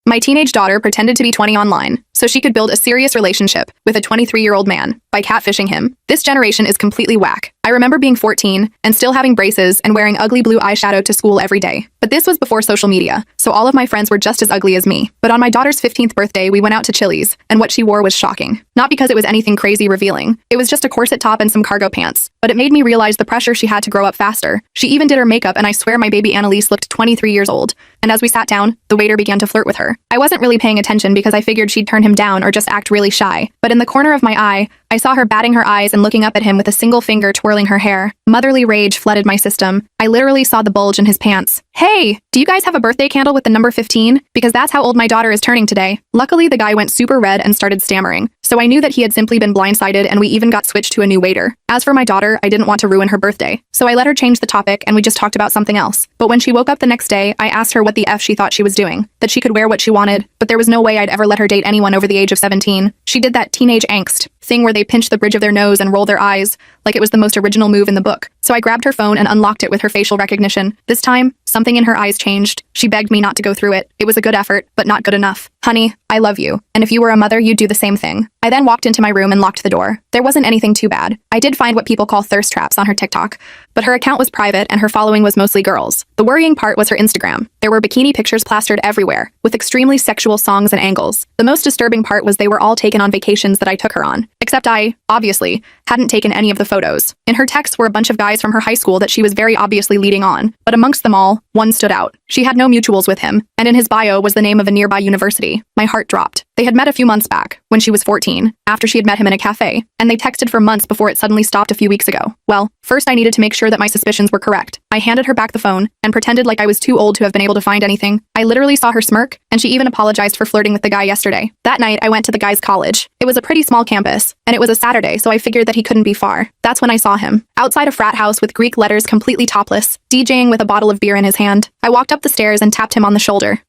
My teenage daughter pretended to be 20 online, so she could build a serious relationship with a 23-year-old man by catfishing him. This generation is completely whack. I remember being 14 and still having braces and wearing ugly blue eyeshadow to school every day. But this was before social media, so all of my friends were just as ugly as me. But on my daughter's 15th birthday, we went out to Chili's, and what she wore was shocking. Not because it was anything crazy revealing. It was just a corset top and some cargo pants. But it made me realize the pressure she had to grow up faster. She even did her makeup, and I swear my baby Annalise looked 23 years old. And as we sat down, the waiter began to flirt with her. I wasn't really paying attention because I figured she'd turn him down or just act really shy. But in the corner of my eye, I saw her batting her eyes and looking up at him with a single finger twirling her hair. Motherly rage flooded my system. I literally saw the bulge in his pants. Hey, do you guys have a birthday candle with the number 15? Because that's how old my daughter is turning today. Luckily, the guy went super red and started stammering. So I knew that he had simply been blindsided, and we even got switched to a new waiter. As for my daughter, I didn't want to ruin her birthday. So I let her change the topic and we just talked about something else. But when she woke up the next day, I asked her what the F she thought she was doing. That she could wear what she wanted, but there was no way I'd ever let her date anyone over the age of 17. She did that teenage angst thing where they pinch the bridge of their nose and roll their eyes, like it was the most original move in the book. So I grabbed her phone and unlocked it with her facial recognition. This time, something in her eyes changed. She begged me not to go through it. It was a good effort, but not good enough. Honey, I love you. And if you were a mother, you'd do the same thing. I then walked into my room and locked the door. There wasn't anything too bad. I did find what people call thirst traps on her TikTok, but her account was private and her following was mostly girls. The worrying part was her Instagram. There were bikini pictures plastered everywhere, with extremely sexual songs and angles. The most disturbing part was they were all taken on vacations that I took her on. Except I, obviously, hadn't taken any of the photos. In her texts were a bunch of guys from her high school that she was very obviously leading on, but amongst them all, one stood out. She had no mutuals with him, and in his bio was the name of a nearby university. My heart dropped. They had met a few months back, when she was 14, after she had met him in a cafe, and they texted for months before it suddenly stopped a few weeks ago. Well, first I needed to make sure that my suspicions were correct. I handed her back the phone and pretended like I was too old to have been able to find anything. I literally saw her smirk, and she even apologized for flirting with the guy yesterday. That night, I went to the guy's college. It was a pretty small campus, and it was a Saturday, so I figured that he couldn't be far. That's when I saw him, outside a frat house with Greek letters, completely topless, DJing with a bottle of beer in his hand. I walked up the stairs and tapped him on the shoulder.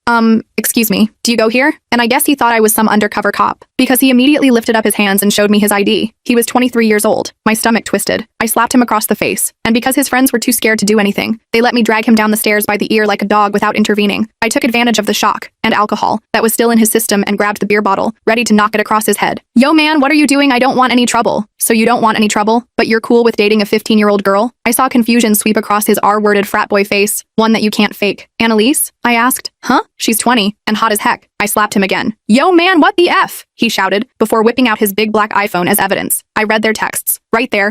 Excuse me, do you go here? And I guess he thought I was some undercover cop, because he immediately lifted up his hands and showed me his ID. He was 23 years old. My stomach twisted. I slapped him across the face, and because his friends were too scared to do anything, they let me drag him down the stairs by the ear like a dog without intervening. I took advantage of the shock and alcohol that was still in his system and grabbed the beer bottle, ready to knock it across his head. Yo man, what are you doing? I don't want any trouble. So you don't want any trouble, but you're cool with dating a 15-year-old girl? I saw confusion sweep across his R-worded frat boy face, one that you can't fake. Annalise? I asked. Huh? She's 20, and hot as heck. I slapped him again. Yo man, what the F? He shouted, before whipping out his big black iPhone as evidence. I read their texts. Right there,